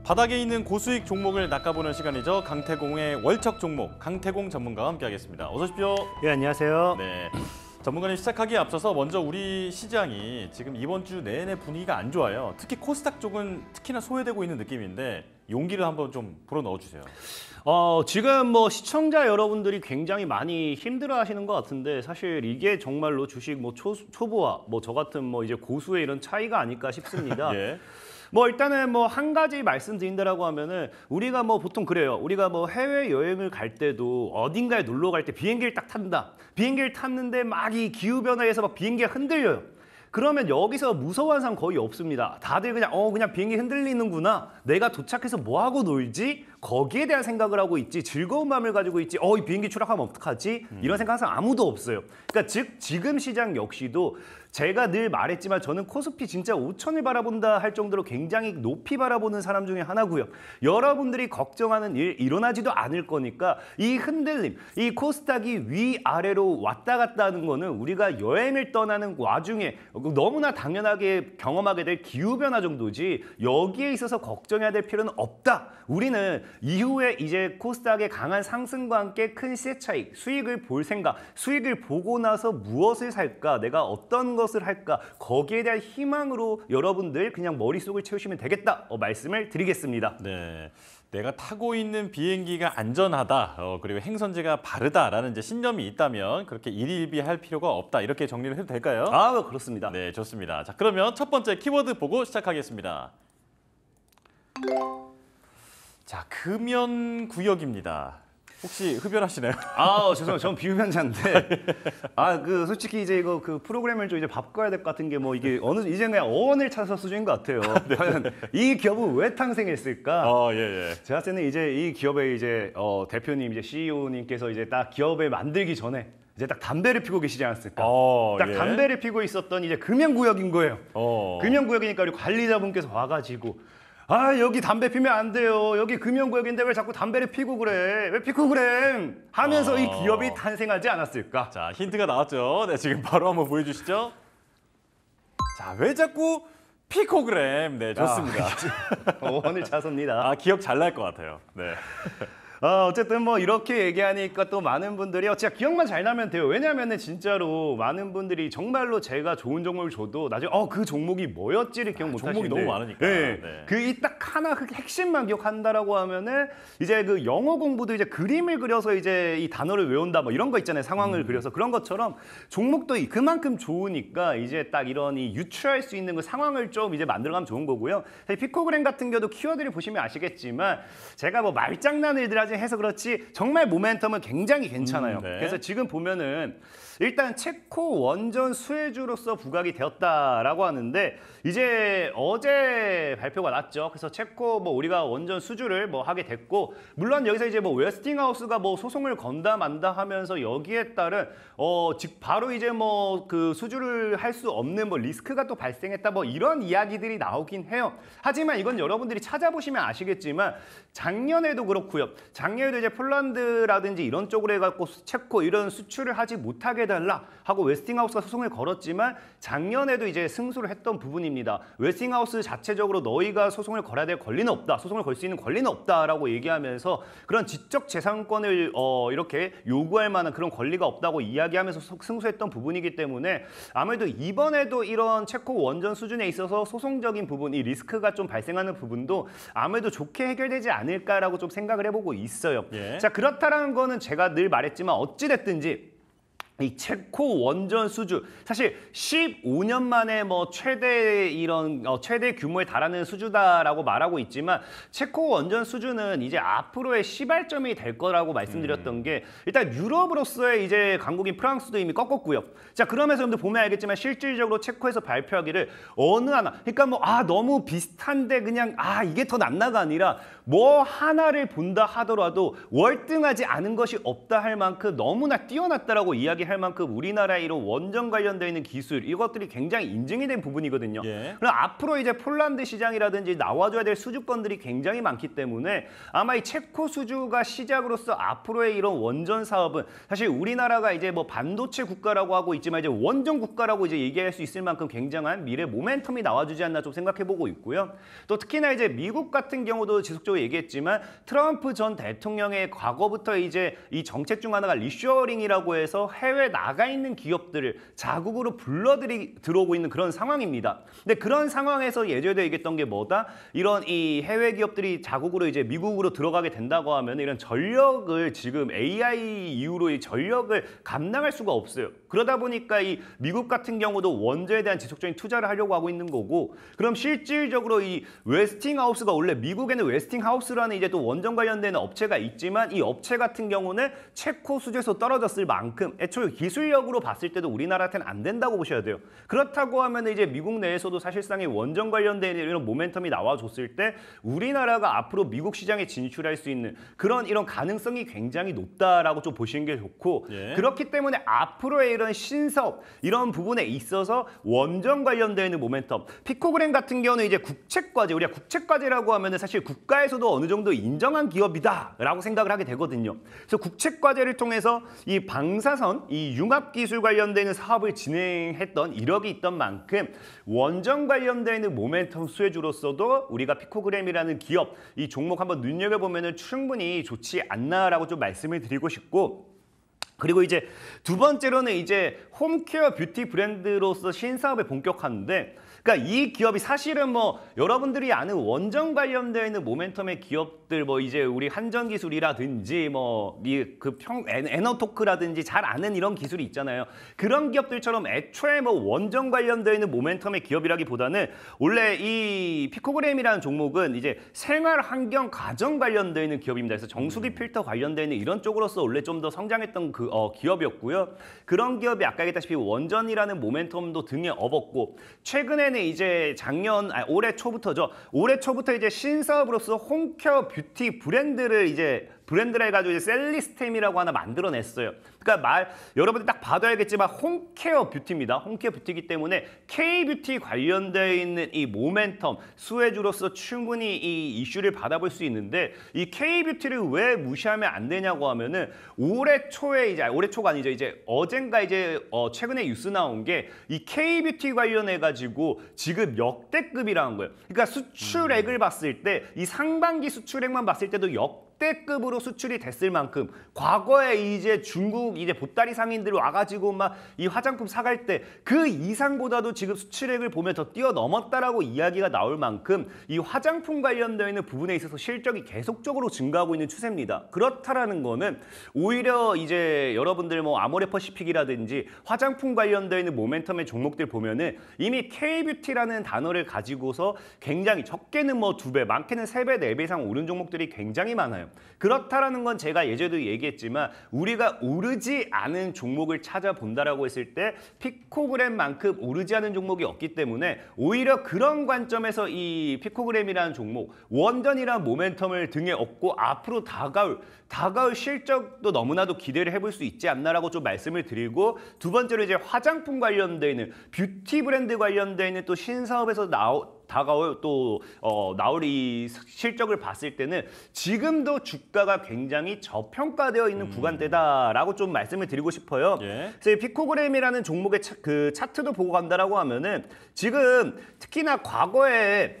바닥에 있는 고수익 종목을 낚아보는 시간이죠. 강태공의 월척 종목, 강태공 전문가와 함께하겠습니다. 어서 오십시오. 네, 안녕하세요. 네, 전문가님 시작하기에 앞서서 먼저 우리 시장이 지금 이번 주 내내 분위기가 안 좋아요. 특히 코스닥 쪽은 특히나 소외되고 있는 느낌인데 용기를 한번 좀 불어넣어 주세요. 지금 뭐 시청자 여러분들이 굉장히 많이 힘들어하시는 것 같은데 사실 이게 정말로 주식 뭐 초보와 뭐 저 같은 뭐 이제 고수의 이런 차이가 아닐까 싶습니다. 예. 뭐 일단은 뭐 한 가지 말씀드린다라고 하면은 우리가 뭐 보통 그래요. 우리가 뭐 해외 여행을 갈 때도 어딘가에 놀러 갈 때 비행기를 딱 탄다. 비행기를 탔는데 막 이 기후 변화에서 막 비행기가 흔들려요. 그러면 여기서 무서워하는 사람 거의 없습니다. 다들 그냥 비행기 흔들리는구나. 내가 도착해서 뭐 하고 놀지? 거기에 대한 생각을 하고 있지. 즐거운 마음을 가지고 있지. 이 비행기 추락하면 어떡하지? 이런 생각 항상 아무도 없어요. 그러니까 즉 지금 시장 역시도 제가 늘 말했지만 저는 코스피 진짜 5천을 바라본다 할 정도로 굉장히 높이 바라보는 사람 중에 하나고요. 여러분들이 걱정하는 일 일어나지도 않을 거니까 이 흔들림, 이 코스닥이 위아래로 왔다 갔다 하는 거는 우리가 여행을 떠나는 와중에 너무나 당연하게 경험하게 될 기후변화 정도지 여기에 있어서 걱정해야 될 필요는 없다. 우리는 이후에 이제 코스닥의 강한 상승과 함께 큰 시세 차익, 수익을 볼 생각, 수익을 보고 나서 무엇을 살까, 내가 어떤 것을 할까, 거기에 대한 희망으로 여러분들 그냥 머릿속을 채우시면 되겠다 말씀을 드리겠습니다. 네, 내가 타고 있는 비행기가 안전하다, 그리고 행선지가 바르다라는 이제 신념이 있다면 그렇게 일희일비할 필요가 없다 이렇게 정리를 해도 될까요? 그렇습니다. 네, 좋습니다. 자, 그러면 첫 번째 키워드 보고 시작하겠습니다. 자, 금연구역입니다. 혹시 흡연하시나요? 죄송해요. 전 비흡연자인데, 솔직히 이제 이거 그 프로그램을 좀 이제 바꿔야 될 것 같은 게 뭐 이게 이제 그냥 어원을 찾아서 수준인 것 같아요. 과연 이 기업은 왜 탄생했을까? 예. 제가 봤을 때는 이제 이 기업의 이제 대표님, 이제 CEO님께서 이제 딱 기업을 만들기 전에 이제 딱 담배를 피고 계시지 않았을까? 딱 담배를 피고 있었던 이제 금연구역인 거예요. 금연구역이니까 우리 관리자분께서 와가지고 여기 담배 피면 안 돼요. 여기 금연구역인데 왜 자꾸 담배를 피고 그래? 왜 피고 그래? 하면서 이 기업이 탄생하지 않았을까? 자, 힌트가 나왔죠. 네, 지금 바로 한번 보여주시죠. 자, 왜 자꾸 피코그램? 네, 좋습니다. 오늘 차서입니다. 기억 잘 날 것 같아요. 네. 어쨌든 뭐 이렇게 얘기하니까 또 많은 분들이 진짜 기억만 잘 나면 돼요. 왜냐면은 진짜로 많은 분들이 정말로 제가 좋은 종목을 줘도 나중에 그 종목이 뭐였지를 기억 못 하시는데 종목이 너무 많으니까. 네. 네. 그 이 딱 하나 그 핵심만 기억한다라고 하면은 이제 그 영어 공부도 이제 그림을 그려서 이제 이 단어를 외운다 뭐 이런 거 있잖아요. 상황을 그려서 그런 것처럼 종목도 그만큼 좋으니까 이제 딱 이런 이 유추할 수 있는 그 상황을 좀 이제 만들어가면 좋은 거고요. 사실 피코그램 같은 경우도 키워드를 보시면 아시겠지만 제가 뭐 말장난을 늘 해서 그렇지 정말 모멘텀은 굉장히 괜찮아요. 네. 그래서 지금 보면은 일단 체코 원전 수혜주로서 부각이 되었다라고 하는데 이제 어제 발표가 났죠. 그래서 체코 뭐 우리가 원전 수주를 뭐 하게 됐고 물론 여기서 이제 뭐 웨스팅하우스가 뭐 소송을 건다 만다 하면서 여기에 따른 바로 이제 뭐 그 수주를 할 수 없는 뭐 리스크가 또 발생했다 뭐 이런 이야기들이 나오긴 해요. 하지만 이건 여러분들이 찾아보시면 아시겠지만 작년에도 그렇고요. 작년에도 이제 폴란드라든지 이런 쪽으로 해갖고 체코 이런 수출을 하지 못하게 해달라 하고 웨스팅하우스가 소송을 걸었지만 작년에도 이제 승소를 했던 부분입니다. 웨스팅하우스 자체적으로 너희가 소송을 걸어야 될 권리는 없다. 소송을 걸 수 있는 권리는 없다라고 얘기하면서 그런 지적 재산권을 이렇게 요구할 만한 그런 권리가 없다고 이야기하면서 승소했던 부분이기 때문에 아무래도 이번에도 이런 체코 원전 수준에 있어서 소송적인 부분, 이 리스크가 좀 발생하는 부분도 아무래도 좋게 해결되지 않을까라고 좀 생각을 해보고 있어요. 예. 자, 그렇다라는 거는 제가 늘 말했지만 어찌됐든지 이 체코 원전 수주 사실 15년 만에 뭐 최대 규모에 달하는 수주다라고 말하고 있지만 체코 원전 수주는 이제 앞으로의 시발점이 될 거라고 말씀드렸던 게 일단 유럽으로서의 이제 강국인 프랑스도 이미 꺾었고요. 자, 그러면서 여러분들 보면 알겠지만 실질적으로 체코에서 발표하기를 어느 하나 그러니까 뭐 너무 비슷한데 그냥 이게 더 낫나가 아니라 뭐 하나를 본다 하더라도 월등하지 않은 것이 없다 할 만큼 너무나 뛰어났다라고 이야기 이야기할 만큼 우리나라의 이런 원전 관련되어 있는 기술 이것들이 굉장히 인증이 된 부분이거든요. 예. 그럼 앞으로 이제 폴란드 시장이라든지 나와줘야 될 수주권들이 굉장히 많기 때문에 아마 이 체코 수주가 시작으로서 앞으로의 이런 원전 사업은 사실 우리나라가 이제 뭐 반도체 국가라고 하고 있지만 이제 원전 국가라고 이제 얘기할 수 있을 만큼 굉장한 미래 모멘텀이 나와주지 않나 좀 생각해보고 있고요. 또 특히나 이제 미국 같은 경우도 지속적으로 얘기했지만 트럼프 전 대통령의 과거부터 이제 이 정책 중 하나가 리쇼어링이라고 해서 해외 나가 있는 기업들을 자국으로 들어오고 있는 그런 상황입니다. 근데 그런 상황에서 예전에 얘기했던 게 뭐다? 이런 이 해외 기업들이 자국으로 이제 미국으로 들어가게 된다고 하면 이런 전력을 지금 AI 이후로 이 전력을 감당할 수가 없어요. 그러다 보니까 이 미국 같은 경우도 원전에 대한 지속적인 투자를 하려고 하고 있는 거고 그럼 실질적으로 이 웨스팅하우스가 원래 미국에는 웨스팅하우스라는 이제 또 원전 관련되는 업체가 있지만 이 업체 같은 경우는 체코 수주에서 떨어졌을 만큼 애초에 기술력으로 봤을 때도 우리나라한테는 안 된다고 보셔야 돼요. 그렇다고 하면 이제 미국 내에서도 사실상의 원전 관련된 이런 모멘텀이 나와줬을 때 우리나라가 앞으로 미국 시장에 진출할 수 있는 그런 이런 가능성이 굉장히 높다라고 좀 보시는 게 좋고 예. 그렇기 때문에 앞으로의 이런 신사업 이런 부분에 있어서 원전 관련되는 모멘텀 피코그램 같은 경우는 이제 국책과제 우리가 국책과제라고 하면은 사실 국가에서도 어느 정도 인정한 기업이다라고 생각을 하게 되거든요. 그래서 국책과제를 통해서 이 방사선 이 융합 기술 관련되는 사업을 진행했던 이력이 있던 만큼 원전 관련되는 모멘텀 수혜주로서도 우리가 피코그램이라는 기업 이 종목 한번 눈여겨보면은 충분히 좋지 않나라고 좀 말씀을 드리고 싶고 그리고 이제 두 번째로는 이제 홈케어 뷰티 브랜드로서 신사업에 본격화하는데 그러니까 이 기업이 사실은 뭐 여러분들이 아는 원전 관련되어 있는 모멘텀의 기업들 뭐 이제 우리 한전기술이라든지 뭐 이 그 에너토크라든지 잘 아는 이런 기술이 있잖아요. 그런 기업들처럼 애초에 뭐 원전 관련되어 있는 모멘텀의 기업이라기보다는 원래 이 피코그램이라는 종목은 이제 생활 환경 가정 관련되어 있는 기업입니다. 그래서 정수기 필터 관련되어 있는 이런 쪽으로서 원래 좀 더 성장했던 그 기업이었고요. 그런 기업이 아까 얘기했다시피 원전이라는 모멘텀도 등에 업었고 최근에는 이제 올해 초부터죠. 올해 초부터 이제 신사업으로서 홈케어 뷰티 브랜드를 이제 브랜드를 해가지고 이제 셀리스템이라고 하나 만들어냈어요. 그러니까 여러분들 딱 봐도 알겠지만 홈케어 뷰티입니다. 홈케어 뷰티이기 때문에 K-뷰티 관련되어 있는 이 모멘텀 수혜주로서 충분히 이 이슈를 받아볼 수 있는데 이 K-뷰티를 왜 무시하면 안 되냐고 하면은 올해 초가 아니죠. 이제 어젠가 이제 최근에 뉴스 나온 게 이 K-뷰티 관련해가지고 지금 역대급이라는 거예요. 그러니까 수출액을 봤을 때 이 상반기 수출액만 봤을 때도 역대급으로 수출이 됐을 만큼 과거에 이제 중국 이제 보따리 상인들 와가지고 막 이 화장품 사갈 때 그 이상보다도 지금 수출액을 보면 더 뛰어넘었다라고 이야기가 나올 만큼 이 화장품 관련되어 있는 부분에 있어서 실적이 계속적으로 증가하고 있는 추세입니다. 그렇다라는 거는 오히려 이제 여러분들 뭐 아모레퍼시픽이라든지 화장품 관련되어 있는 모멘텀의 종목들 보면은 이미 K-뷰티라는 단어를 가지고서 굉장히 적게는 뭐 2배, 많게는 3배, 4배 이상 오른 종목들이 굉장히 많아요. 그렇다라는 건 제가 예전에도 얘기했지만 우리가 오르지 않은 종목을 찾아본다라고 했을 때 피코그램만큼 오르지 않은 종목이 없기 때문에 오히려 그런 관점에서 이 피코그램이라는 종목 원전이라는 모멘텀을 등에 업고 앞으로 다가올 실적도 너무나도 기대를 해볼 수 있지 않나라고 좀 말씀을 드리고 두 번째로 이제 화장품 관련되어 있는 뷰티 브랜드 관련되어 있는 또 신사업에서 나올 이 실적을 봤을 때는 지금도 주가가 굉장히 저평가되어 있는 구간대다라고 좀 말씀을 드리고 싶어요. 예. 그래서 이 피코그램이라는 종목의 그 차트도 보고 간다라고 하면은 지금 특히나 과거에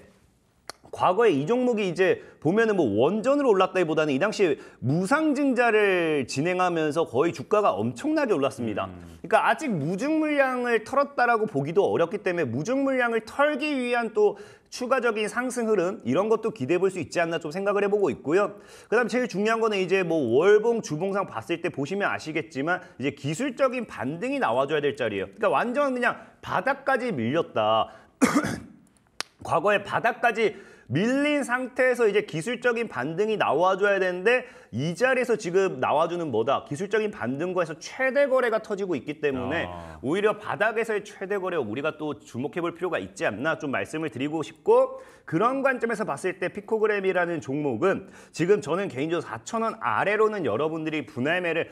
이 종목이 이제 보면은 뭐 원전으로 올랐다기보다는 이 당시에 무상증자를 진행하면서 거의 주가가 엄청나게 올랐습니다. 그러니까 아직 무증 물량을 털었다라고 보기도 어렵기 때문에 무증 물량을 털기 위한 또 추가적인 상승 흐름 이런 것도 기대해 볼 수 있지 않나 좀 생각을 해보고 있고요. 그다음 제일 중요한 거는 이제 뭐 월봉 주봉상 봤을 때 보시면 아시겠지만 이제 기술적인 반등이 나와줘야 될 자리예요. 그러니까 완전 그냥 바닥까지 밀렸다. 과거에 바닥까지 밀린 상태에서 이제 기술적인 반등이 나와줘야 되는데 이 자리에서 지금 나와주는 뭐다? 기술적인 반등과에서 최대 거래가 터지고 있기 때문에 오히려 바닥에서의 최대 거래 우리가 또 주목해볼 필요가 있지 않나 좀 말씀을 드리고 싶고 그런 관점에서 봤을 때 피코그램이라는 종목은 지금 저는 개인적으로 4,000원 아래로는 여러분들이 분할 매를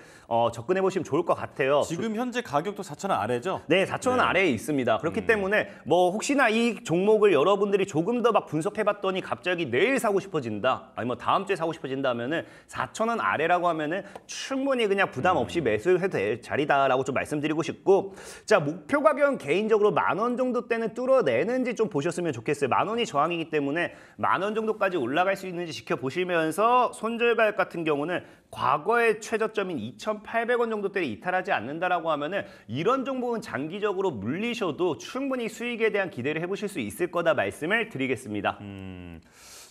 접근해 보시면 좋을 것 같아요. 지금 현재 가격도 4,000원 아래죠? 네, 4,000원 아래에 있습니다. 그렇기 때문에 뭐 혹시나 이 종목을 여러분들이 조금 더 막 분석해봤더니 갑자기 내일 사고 싶어진다, 아니면 다음 주에 사고 싶어진다면은 4,000원 아래라고 하면은 충분히 그냥 부담 없이 매수해도 될 자리다라고 좀 말씀드리고 싶고, 자 목표 가격은 개인적으로 10,000원 정도 때는 뚫어내는지 좀 보셨으면 좋겠어요. 10,000원이 저항이기 때문에 10,000원 정도까지 올라갈 수 있는지 지켜보시면서 손절가격 같은 경우는 과거의 최저점인 2,800원 정도대를 이탈하지 않는다라고 하면은 이런 종목은 장기적으로 물리셔도 충분히 수익에 대한 기대를 해보실 수 있을 거다 말씀을 드리겠습니다.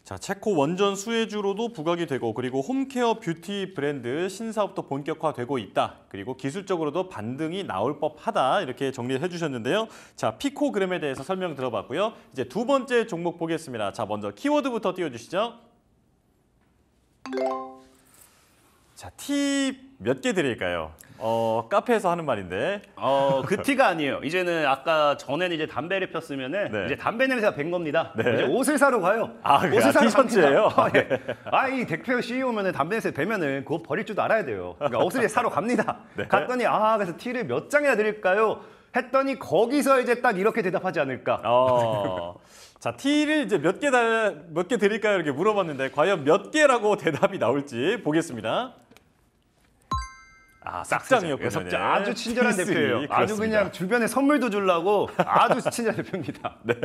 자, 체코 원전 수혜주로도 부각이 되고 그리고 홈케어 뷰티 브랜드 신사업도 본격화되고 있다. 그리고 기술적으로도 반등이 나올 법하다. 이렇게 정리를 해주셨는데요. 자, 피코그램에 대해서 설명 들어봤고요. 이제 두 번째 종목 보겠습니다. 자, 먼저 키워드부터 띄워주시죠. 자, 팁 몇 개 드릴까요? 카페에서 하는 말인데. 그 티가 아니에요. 이제는 아까 전에는 이제 담배를 폈으면은 네. 이제 담배 냄새가 밴 겁니다. 네. 이제 옷을 사러 가요. 아, 그래요? 옷을 사러 티셔츠예요? 갑니다. 이 대표 CEO면은 담배 냄새 배면은 그거 버릴 줄도 알아야 돼요. 그러니까 옷을 이제 사러 갑니다. 네. 갔더니 그래서 티를 몇 장이나 드릴까요? 했더니 거기서 이제 딱 이렇게 대답하지 않을까. 자, 티를 이제 몇 개 드릴까요? 이렇게 물어봤는데 과연 몇 개라고 대답이 나올지 보겠습니다. 싹장이었군요. 아주 친절한 대표예요. 아주 그냥 주변에 선물도 주려고 아주 친절한 대표입니다. 네.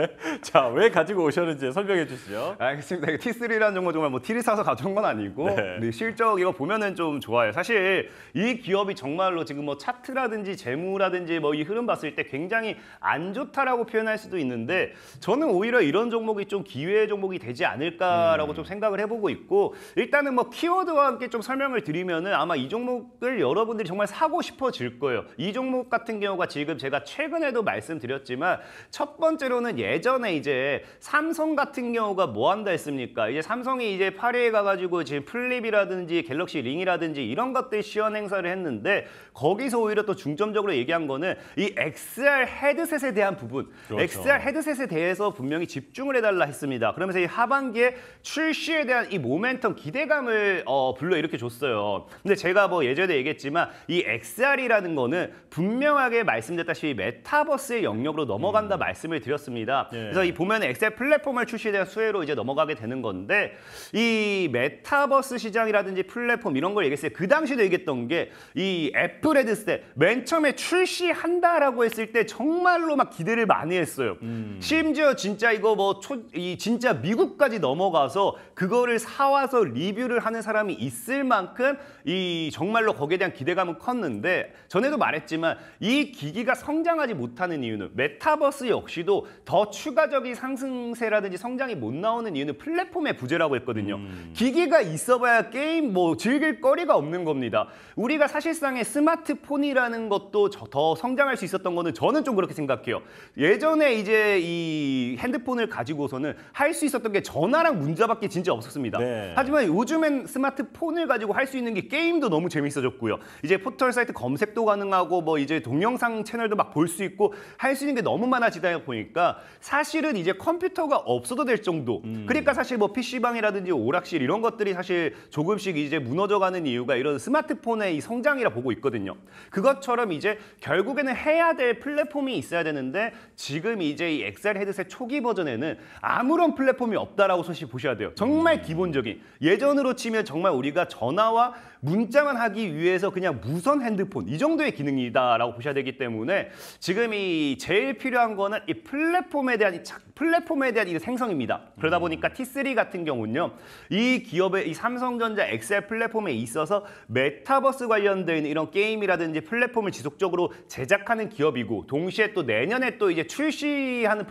자, 왜 가지고 오셨는지 설명해 주시죠. 알겠습니다. T3라는 종목 정말 뭐 T를 사서 가져온 건 아니고 네. 근데 실적 이거 보면은 좀 좋아요. 사실 이 기업이 정말로 지금 뭐 차트라든지 재무라든지 뭐 이 흐름 봤을 때 굉장히 안 좋다라고 표현할 수도 있는데 저는 오히려 이런 종목이 좀 기회 종목이 되지 않을까라고 좀 생각을 해보고 있고 일단은 뭐 키워드와 함께 좀 설명을 드리면은 아마 이 종목을 여러분들이 정말 사고 싶어질 거예요. 이 종목 같은 경우가 지금 제가 최근에도 말씀드렸지만 첫 번째로는 예전에 이제 삼성 같은 경우가 뭐 한다 했습니까? 이제 삼성이 이제 파리에 가가지고 지금 플립이라든지 갤럭시 링이라든지 이런 것들 시연 행사를 했는데 거기서 오히려 또 중점적으로 얘기한 거는 이 XR 헤드셋에 대한 부분, 그렇죠. XR 헤드셋에 대해서 분명히 집중을 해달라 했습니다. 그러면서 이 하반기에 출시에 대한 이 모멘텀 기대감을 불러일으켜 줬어요. 근데 제가 뭐 예전에 얘기했지만 이 XR이라는 거는 분명하게 말씀드렸다시피 메타버스의 영역으로 넘어간다 말씀을 드렸습니다. 예. 그래서 이 보면 XR 플랫폼을 출시에 대한 수혜로 이제 넘어가게 되는 건데 이 메타버스 시장이라든지 플랫폼 이런 걸 얘기했어요. 그 당시도 얘기했던 게 이 애플 헤드셋 맨 처음에 출시한다라고 했을 때 정말로 막 기대를 많이 했어요. 심지어 진짜 이거 뭐 진짜 미국까지 넘어가서 그거를 사와서 리뷰를 하는 사람이 있을 만큼 이 정말로 거기에 대한 기대감은 컸는데 전에도 말했지만 이 기기가 성장하지 못하는 이유는 메타버스 역시도 더 추가적인 상승세라든지 성장이 못 나오는 이유는 플랫폼의 부재라고 했거든요. 기기가 있어봐야 게임 뭐 즐길 거리가 없는 겁니다. 우리가 사실상의 스마트폰이라는 것도 더 성장할 수 있었던 거는 저는 좀 그렇게 생각해요. 예전에 이제 이 핸드폰을 가지고서는 할 수 있었던 게 전화랑 문자밖에 진짜 없었습니다. 네. 하지만 요즘엔 스마트폰을 가지고 할 수 있는 게 게임도 너무 재밌어졌고요. 이제 포털 사이트 검색도 가능하고 뭐 이제 동영상 채널도 막 볼 수 있고 할 수 있는 게 너무 많아지다 보니까 사실은 이제 컴퓨터가 없어도 될 정도. 그러니까 사실 뭐 PC방이라든지 오락실 이런 것들이 사실 조금씩 이제 무너져가는 이유가 이런 스마트폰의 이 성장이라 보고 있거든요. 그것처럼 이제 결국에는 해야 될 플랫폼이 있어야 되는데 지금 이제 이 XR 헤드셋 초기 버전에는 아무런 플랫폼이 없다라고 사실 보셔야 돼요. 정말 기본적인 예전으로 치면 정말 우리가 전화와 문자만 하기 위해서 그냥 무선 핸드폰 이 정도의 기능이다라고 보셔야 되기 때문에 지금 이 제일 필요한 거는 이 플랫폼에 대한 이 생성입니다. 그러다 보니까 T3 같은 경우는요. 이 기업의 이 삼성전자 XR 플랫폼에 있어서 메타버스 관련된 이런 게임이라든지 플랫폼을 지속적으로 제작하는 기업이고 동시에 또 내년에 또 이제 출시하는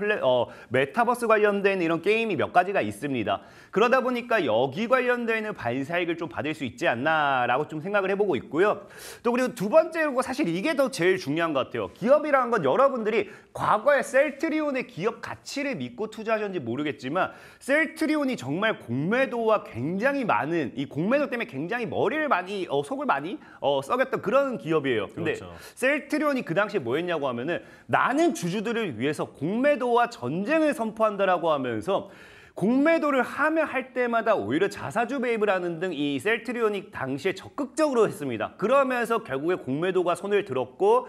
메타버스 관련된 이런 게임이 몇 가지가 있습니다. 그러다 보니까 여기 관련된 반사익을 좀 받을 수 있지 않나라고 좀 생각을 해보고 있고요. 있고요. 또 그리고 두 번째로 사실 이게 더 제일 중요한 것 같아요. 기업이라는 건 여러분들이 과거에 셀트리온의 기업 가치를 믿고 투자하셨는지 모르겠지만 셀트리온이 정말 공매도와 굉장히 많은 이 공매도 때문에 굉장히 머리를 많이 속을 많이 썩였던 그런 기업이에요. 근데 그렇죠. 셀트리온이 그 당시에 뭐 했냐고 하면은 나는 주주들을 위해서 공매도와 전쟁을 선포한다라고 하면서 공매도를 하면 할 때마다 오히려 자사주 매입을 하는 등 이 셀트리온이 당시에 적극적으로 했습니다. 그러면서 결국에 공매도가 손을 들었고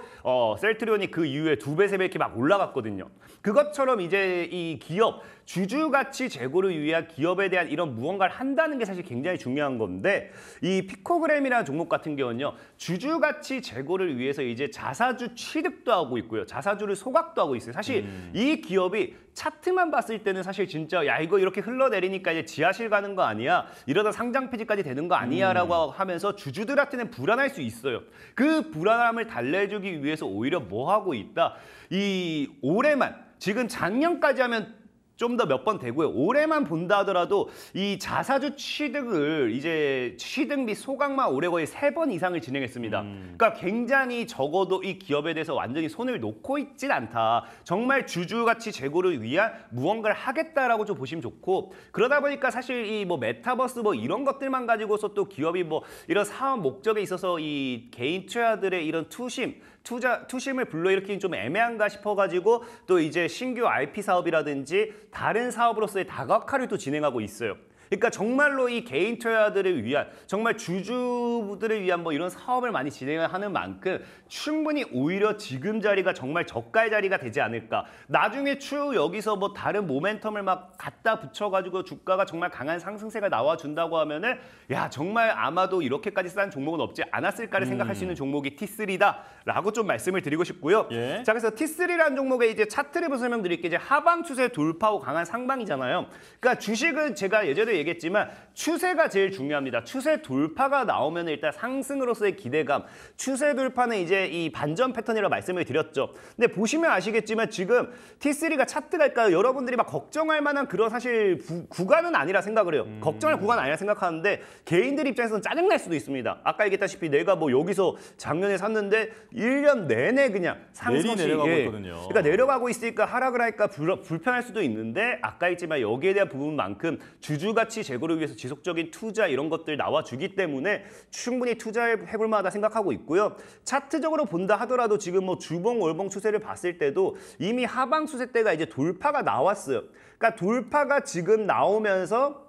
셀트리온이 그 이후에 2배, 3배 이렇게 막 올라갔거든요. 그것처럼 이제 이 기업 주주 가치 제고를 위한 기업에 대한 이런 무언가를 한다는 게 사실 굉장히 중요한 건데 이 피코그램이라는 종목 같은 경우는요. 주주 가치 제고를 위해서 이제 자사주 취득도 하고 있고요. 자사주를 소각도 하고 있어요. 사실 이 기업이 차트만 봤을 때는 사실 진짜 야 이거 이렇게 흘러내리니까 이제 지하실 가는 거 아니야? 이러다 상장 폐지까지 되는 거 아니야? 라고 하면서 주주들한테는 불안할 수 있어요. 그 불안함을 달래주기 위해서 오히려 뭐 하고 있다? 이 올해만 지금 작년까지 하면 좀 더 몇 번 되고요. 올해만 본다 하더라도 이 자사주 취득을 이제 취득 및 소각만 올해 거의 3번 이상을 진행했습니다. 그러니까 굉장히 적어도 이 기업에 대해서 완전히 손을 놓고 있진 않다. 정말 주주 가치 제고를 위한 무언가를 하겠다라고 좀 보시면 좋고 그러다 보니까 사실 이 뭐 메타버스 뭐 이런 것들만 가지고서 또 기업이 뭐 이런 사업 목적에 있어서 이 개인 투자들의 이런 투심을 불러일으키긴 좀 애매한가 싶어가지고 또 이제 신규 IP 사업이라든지 다른 사업으로서의 다각화를 또 진행하고 있어요. 그러니까 정말로 이 개인 투자들을 위한 정말 주주들을 위한 뭐 이런 사업을 많이 진행하는 만큼 충분히 오히려 지금 자리가 정말 저가의 자리가 되지 않을까. 나중에 추후 여기서 뭐 다른 모멘텀을 막 갖다 붙여가지고 주가가 정말 강한 상승세가 나와준다고 하면은 야 정말 아마도 이렇게까지 싼 종목은 없지 않았을까를 생각할 수 있는 종목이 T3다라고 좀 말씀을 드리고 싶고요. 예. 자 그래서 T3라는 종목의 이제 차트를 설명드릴게요. 이제 하방 추세 돌파하고 강한 상방이잖아요. 그러니까 주식은 제가 예전에 얘기했지만 추세가 제일 중요합니다. 추세 돌파가 나오면 일단 상승으로서의 기대감, 추세 돌파는 이제 이 반전 패턴이라고 말씀을 드렸죠. 근데 보시면 아시겠지만 지금 T3가 차트랄까요? 여러분들이 막 걱정할 만한 그런 사실 구간은 아니라 생각을 해요. 걱정할 구간은 아니라 생각하는데 개인들 입장에서는 짜증날 수도 있습니다. 아까 얘기했다시피 내가 뭐 여기서 작년에 샀는데 1년 내내 그냥 상승이 내려가고 있거든요. 그러니까 내려가고 있으니까 하락을 할까 불편할 수도 있는데 아까 했지만 여기에 대한 부분만큼 주주 가치 제고를 위해서 지속적인 투자 이런 것들 나와주기 때문에 충분히 투자해볼 만하다 생각하고 있고요. 차트적으로 본다 하더라도 지금 뭐 주봉 월봉 추세를 봤을 때도 이미 하방 추세 때가 이제 돌파가 나왔어요. 그러니까 돌파가 지금 나오면서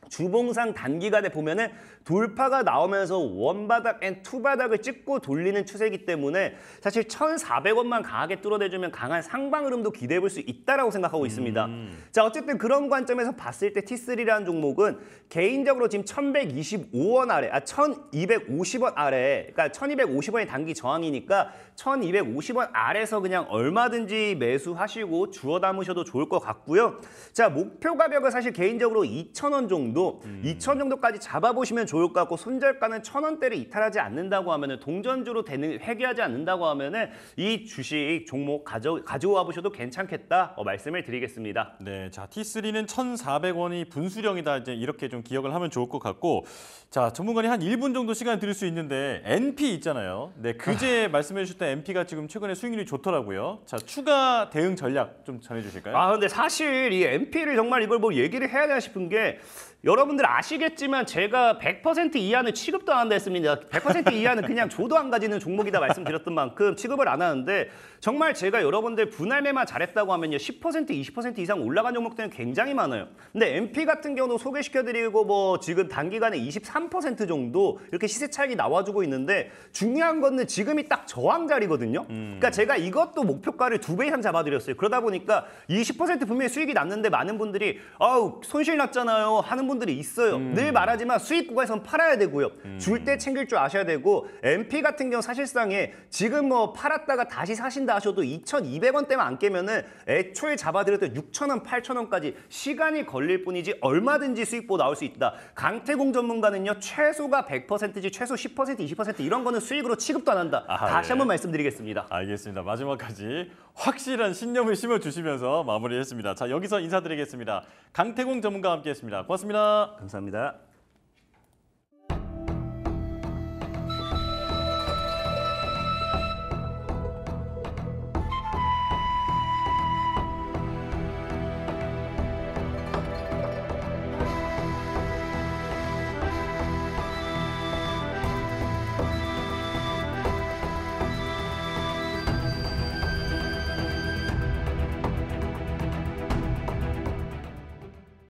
주봉상 단기간에 보면은 돌파가 나오면서 원바닥 앤 투바닥을 찍고 돌리는 추세이기 때문에 사실 1,400원만 강하게 뚫어내주면 강한 상방 흐름도 기대해볼 수 있다라고 생각하고 있습니다. 자 어쨌든 그런 관점에서 봤을 때 T3라는 종목은 개인적으로 지금 1,125원 아래, 1,250원 아래, 그러니까 1,250원이 단기 저항이니까 1,250원 아래서 그냥 얼마든지 매수하시고 주워 담으셔도 좋을 것 같고요. 자 목표 가격은 사실 개인적으로 2,000원 정도, 2,000 정도까지 잡아보시면 좋을 것 같고 손절가는 1,000원대를 이탈하지 않는다고 하면은 동전주로 회귀하지 않는다고 하면은 이 주식 종목 가져와 보셔도 괜찮겠다 말씀을 드리겠습니다. 네, 자 T3는 1,400원이 분수령이다. 이제 이렇게 좀 기억을 하면 좋을 것 같고, 자 전문가님 한 1분 정도 시간 드릴 수 있는데 NP 있잖아요. 네, 그제 말씀해주셨던 NP가 지금 최근에 수익률이 좋더라고요. 자 추가 대응 전략 좀 전해주실까요? 아 근데 사실 이 NP를 정말 이걸 뭐 얘기를 해야 되나 싶은 게 여러분들 아시겠지만 제가 100% 이하는 취급도 안 한다 했습니다. 100% 이하는 그냥 조도 안 가지는 종목이다 말씀드렸던 만큼 취급을 안 하는데 정말 제가 여러분들 분할매만 잘했다고 하면요 10% 20% 이상 올라간 종목들은 굉장히 많아요. 근데 MP 같은 경우도 소개시켜드리고 뭐 지금 단기간에 23% 정도 이렇게 시세 차익이 나와주고 있는데 중요한 거는 지금이 딱 저항 자리거든요. 그러니까 제가 이것도 목표가를 2배 이상 잡아드렸어요. 그러다 보니까 20% 분명히 수익이 났는데 많은 분들이 아우 손실 났잖아요 하는 분들이 있어요. 늘 말하지만 수익 구간에서는 팔아야 되고요. 줄 때 챙길 줄 아셔야 되고 MP 같은 경우 사실상에 지금 뭐 팔았다가 다시 사신다 하셔도 2,200원대만 안 깨면은 애초에 잡아드렸던 6,000원, 8,000원까지 시간이 걸릴 뿐이지 얼마든지 수익보 나올 수 있다. 강태공 전문가는요 최소가 100%지 최소 10%, 20% 이런 거는 수익으로 취급도 안 한다. 다시 한번 말씀드리겠습니다. 알겠습니다. 마지막까지 확실한 신념을 심어주시면서 마무리했습니다. 자 여기서 인사드리겠습니다. 강태공 전문가와 함께했습니다. 고맙습니다. 감사합니다.